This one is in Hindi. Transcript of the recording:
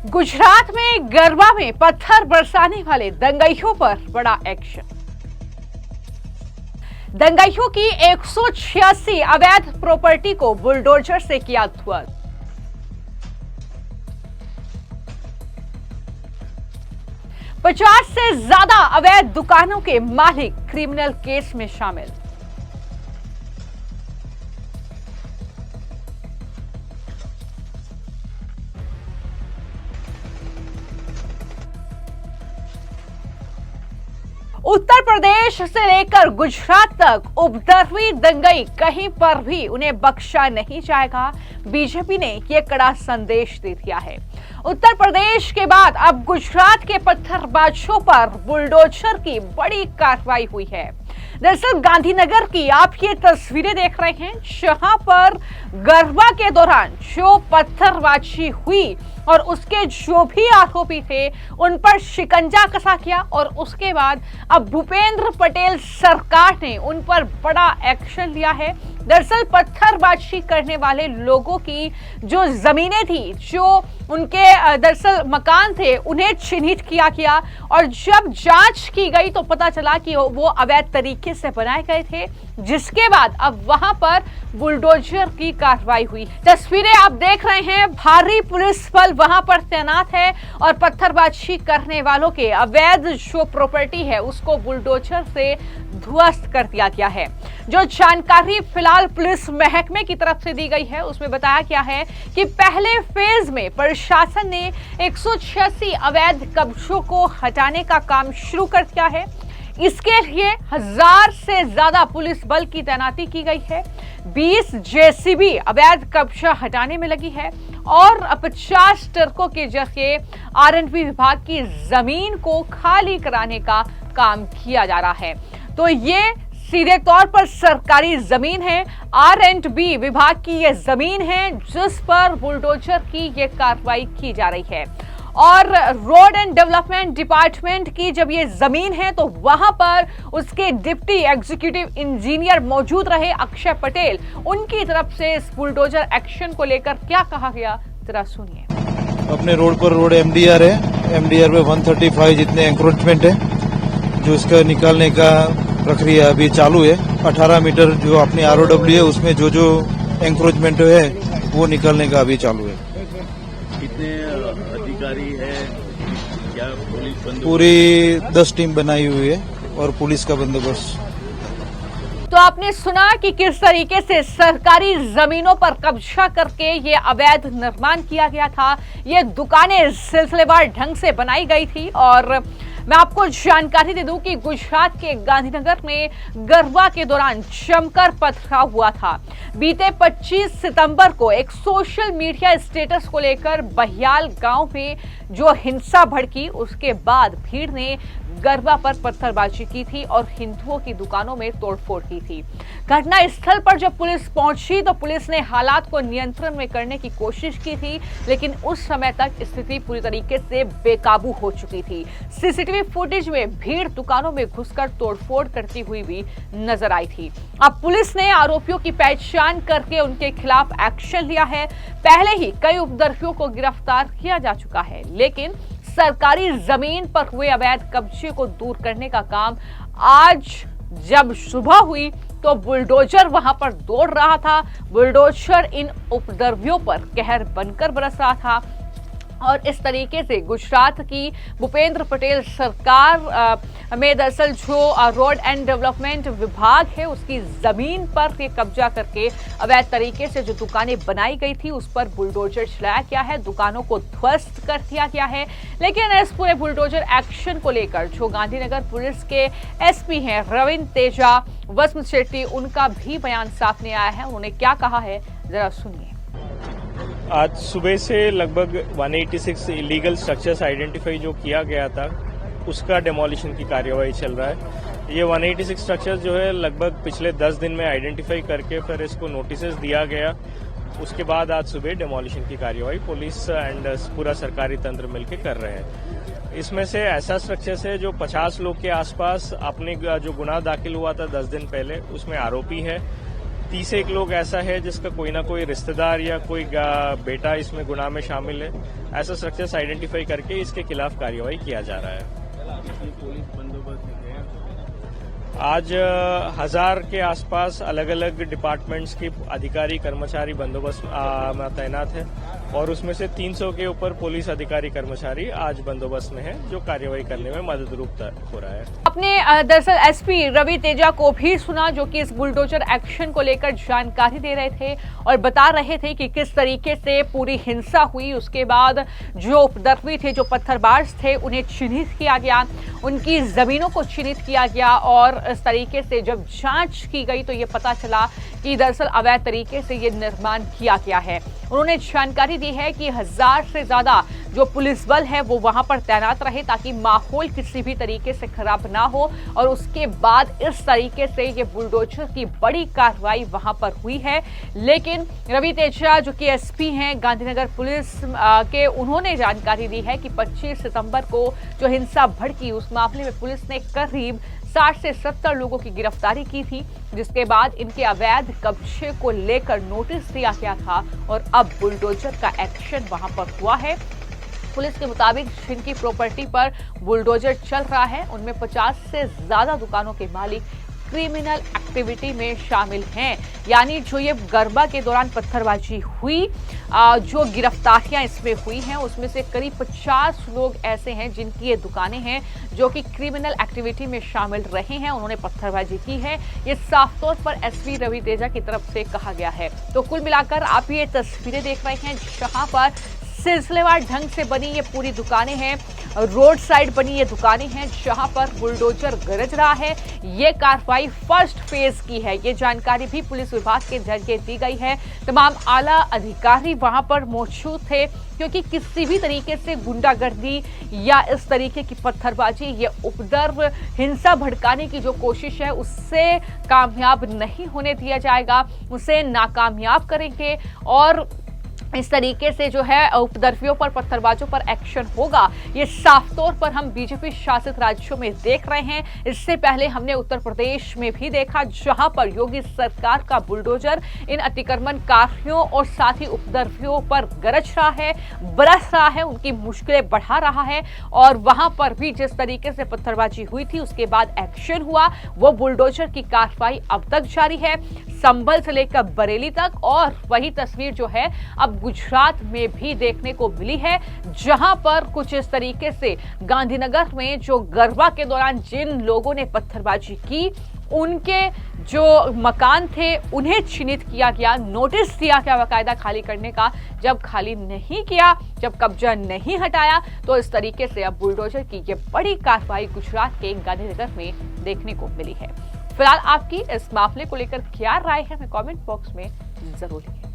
गुजरात में गरबा में पत्थर बरसाने वाले दंगाइयों पर बड़ा एक्शन। दंगाइयों की 186 अवैध प्रॉपर्टी को बुलडोजर से किया ध्वस्त। पचास से ज्यादा अवैध दुकानों के मालिक क्रिमिनल केस में शामिल। उत्तर प्रदेश से लेकर गुजरात तक उपद्रवी दंगई कहीं पर भी उन्हें बख्शा नहीं जाएगा। बीजेपी ने यह कड़ा संदेश दे दिया है। उत्तर प्रदेश के बाद अब गुजरात के पत्थरबाजों पर बुलडोजर की बड़ी कार्रवाई हुई है। दरअसल गांधीनगर की आप ये तस्वीरें देख रहे हैं, जहां पर गरबा के दौरान जो पत्थरबाजी हुई और उसके जो भी आरोपी थे उन पर शिकंजा कसा गया और उसके बाद अब भूपेंद्र पटेल सरकार ने उन पर बड़ा एक्शन लिया है। दरअसल पत्थरबाजी करने वाले लोगों की जो जमीनें थी, जो उनके दरअसल मकान थे, उन्हें चिन्हित किया गया और जब जांच की गई तो पता चला कि वो अवैध तरीके से बनाए गए थे, जिसके बाद अब वहां पर बुलडोजर की कार्रवाई हुई। तस्वीरें आप देख रहे हैं, भारी पुलिस बल वहां पर तैनात है और पत्थरबाजी करने वालों के अवैध जो प्रॉपर्टी है उसको बुलडोजर से ध्वस्त कर दिया गया है। जो जानकारी फिलहाल पुलिस महकमे की तरफ से दी गई है उसमें बताया गया है कि पहले फेज में प्रशासन ने 186 अवैध कब्जों को हटाने का काम शुरू कर दिया है। इसके लिए 1000 से ज्यादा पुलिस बल की तैनाती की गई है। 20 जेसीबी अवैध कब्जा हटाने में लगी है और 50 ट्रकों के जरिए आरएंडबी विभाग की जमीन को खाली कराने का काम किया जा रहा है। तो ये सीधे तौर पर सरकारी जमीन है, आरएंडबी विभाग की ये जमीन है जिस पर बुलडोजर की ये कार्रवाई की जा रही है। और रोड एंड डेवलपमेंट डिपार्टमेंट की जब ये जमीन है तो वहां पर उसके डिप्टी एग्जीक्यूटिव इंजीनियर मौजूद रहे अक्षय पटेल। उनकी तरफ से इस बुलडोजर एक्शन को लेकर क्या कहा गया, जरा सुनिए। अपने रोड पर रोड एमडीआर है, एमडीआर में 135 जितने एंक्रोचमेंट है, जो इसका निकालने का प्रक्रिया अभी चालू है। 18 मीटर जो अपनी आरओडब्ल्यू है उसमें जो जो एंक्रोचमेंट है वो निकालने का अभी चालू है। कितने अधिकारी है, क्या पुलिस बंदोबस्त? पूरी 10 टीम बनाई हुई है और पुलिस का बंदोबस्त। तो आपने सुना कि किस तरीके से सरकारी जमीनों पर कब्जा करके ये अवैध निर्माण किया गया था। ये दुकानें सिलसिलेवार ढंग से बनाई गई थी और मैं आपको जानकारी दे दूं कि गुजरात के गांधीनगर में गरबा के दौरान जमकर पथराव हुआ था। बीते 25 सितंबर को एक सोशल मीडिया स्टेटस को लेकर बहियाल गांव में जो हिंसा भड़की, उसके बाद भीड़ ने गरबा पर पत्थरबाजी की थी और हिंदुओं की दुकानों में तोड़फोड़ की थी। घटना स्थल पर जब पुलिस पहुंची तो पुलिस ने हालात को नियंत्रण में करने की कोशिश की थी, लेकिन उस समय तक स्थिति पूरी तरीके से बेकाबू हो चुकी थी। सीसीटीवी फुटेज में भीड़ दुकानों में घुसकर तोड़फोड़ करती हुई भी नजर आई थी। अब पुलिस ने आरोपियों की पहचान करके उनके खिलाफ एक्शन लिया है। पहले ही कई उपद्रवियों को गिरफ्तार किया जा चुका है, लेकिन सरकारी जमीन पर हुए अवैध कब्जे को दूर करने का काम आज जब सुबह हुई तो बुलडोजर वहां पर दौड़ रहा था। बुलडोजर इन उपद्रवियों पर कहर बनकर बरस रहा था और इस तरीके से गुजरात की भूपेंद्र पटेल सरकार में दरअसल जो रोड एंड डेवलपमेंट विभाग है उसकी जमीन पर ये कब्जा करके अवैध तरीके से जो दुकानें बनाई गई थी उस पर बुलडोजर चलाया गया है, दुकानों को ध्वस्त कर दिया गया है। लेकिन इस पूरे बुलडोजर एक्शन को लेकर जो गांधीनगर पुलिस के एसपी हैं रविंद्र तेजा वसंत शेट्टी, उनका भी बयान सामने आया है। उन्होंने क्या कहा है, जरा सुनिए। आज सुबह से लगभग 186 इलीगल स्ट्रक्चर्स आइडेंटिफाई जो किया गया था उसका डेमोलिशन की कार्यवाही चल रहा है। ये 186 स्ट्रक्चर्स जो है लगभग पिछले 10 दिन में आइडेंटिफाई करके फिर इसको नोटिसेस दिया गया। उसके बाद आज सुबह डेमोलिशन की कार्यवाही पुलिस एंड पूरा सरकारी तंत्र मिलकर कर रहे हैं। इसमें से ऐसा स्ट्रक्चर्स है जो 50 लोग के आसपास अपने जो गुनाह दाखिल हुआ था 10 दिन पहले उसमें आरोपी है 31 लोग ऐसा है जिसका कोई ना कोई रिश्तेदार या कोई बेटा इसमें गुनाह में शामिल है। ऐसा स्ट्रक्चर्स आइडेंटिफाई करके इसके खिलाफ कार्रवाई किया जा रहा है। पुलिस बंदोबस्त है आज 1000 के आसपास अलग अलग डिपार्टमेंट्स के अधिकारी कर्मचारी बंदोबस्त में तैनात है और उसमें से 300 के ऊपर पुलिस अधिकारी कर्मचारी आज बंदोबस्त में है, जो कार्रवाई करने में मददरूप हो रहा है। अपने दरअसल एसपी रवि तेजा को भी सुना, जो कि इस बुलडोजर एक्शन को लेकर जानकारी दे रहे थे और बता रहे थे कि किस तरीके से पूरी हिंसा हुई। उसके बाद जो उपद्रवी थे, जो पत्थरबाज थे, उन्हें चिन्हित किया गया, उनकी जमीनों को चिन्हित किया गया और इस तरीके से जब जांच की गई तो ये पता चला कि दरअसल अवैध तरीके से ये निर्माण किया गया है। उन्होंने जानकारी दी है कि 1000 से ज्यादा जो पुलिस बल है वो वहां पर तैनात रहे ताकि माहौल किसी भी तरीके से खराब ना हो, और उसके बाद इस तरीके से ये बुलडोजर की बड़ी कार्रवाई वहां पर हुई है। लेकिन रवि तेजा जो कि एसपी हैं गांधीनगर पुलिस के, उन्होंने जानकारी दी है कि 25 सितंबर को जो हिंसा भड़की उस मामले में पुलिस ने करीब 60 से 70 लोगों की गिरफ्तारी की थी, जिसके बाद इनके अवैध कब्जे को लेकर नोटिस दिया गया था और अब बुलडोजर का एक्शन वहां पर हुआ है। पुलिस के मुताबिक जिनकी प्रॉपर्टी पर बुलडोजर चल रहा है उनमें 50 से ज्यादा दुकानों के मालिक क्रिमिनल एक्टिविटी में शामिल हैं। यानी जो ये गरबा के दौरान पत्थरबाजी हुई, जो गिरफ्तारियां इसमें हुई हैं, उसमें से करीब 50 लोग ऐसे हैं जिनकी ये दुकानें हैं जो कि क्रिमिनल एक्टिविटी में शामिल रहे हैं, उन्होंने पत्थरबाजी की है। ये साफ तौर पर एसपी रवि तेजा की तरफ से कहा गया है। तो कुल मिलाकर आप ये तस्वीरें देख रहे हैं जहां पर सिलसिलेवार ढंग से बनी ये पूरी दुकानें हैं, रोड साइड बनी ये दुकानें हैं जहां पर बुलडोजर गरज रहा है। ये कार्रवाई फर्स्ट फेज की है, ये जानकारी भी पुलिस विभाग के जरिए दी गई है। तमाम आला अधिकारी वहां पर मौजूद थे क्योंकि किसी भी तरीके से गुंडागर्दी या इस तरीके की पत्थरबाजी, ये उपद्रव, हिंसा भड़काने की जो कोशिश है उससे कामयाब नहीं होने दिया जाएगा, उसे नाकामयाब करेंगे और इस तरीके से जो है उपद्रवियों पर, पत्थरबाजों पर एक्शन होगा। ये साफ तौर पर हम बीजेपी शासित राज्यों में देख रहे हैं। इससे पहले हमने उत्तर प्रदेश में भी देखा जहां पर योगी सरकार का बुलडोजर इन अतिक्रमणकारियों और साथ ही उपद्रवियों पर गरज रहा है, बरस रहा है, उनकी मुश्किलें बढ़ा रहा है। और वहां पर भी जिस तरीके से पत्थरबाजी हुई थी उसके बाद एक्शन हुआ, वो बुलडोजर की कार्रवाई अब तक जारी है, संभल से लेकर बरेली तक। और वही तस्वीर जो है अब गुजरात में भी देखने को मिली है जहां पर कुछ इस तरीके से गांधीनगर में जो गरबा के दौरान जिन लोगों ने पत्थरबाजी की, उनके जो मकान थे उन्हें चिन्हित किया गया, नोटिस दिया गया बाकायदा खाली करने का। जब खाली नहीं किया, जब कब्जा नहीं हटाया, तो इस तरीके से अब बुलडोजर की ये बड़ी कार्रवाई गुजरात के गांधीनगर में देखने को मिली है। फिलहाल आपकी इस मामले को लेकर क्या राय है, हमें कमेंट बॉक्स में जरूर लिखें।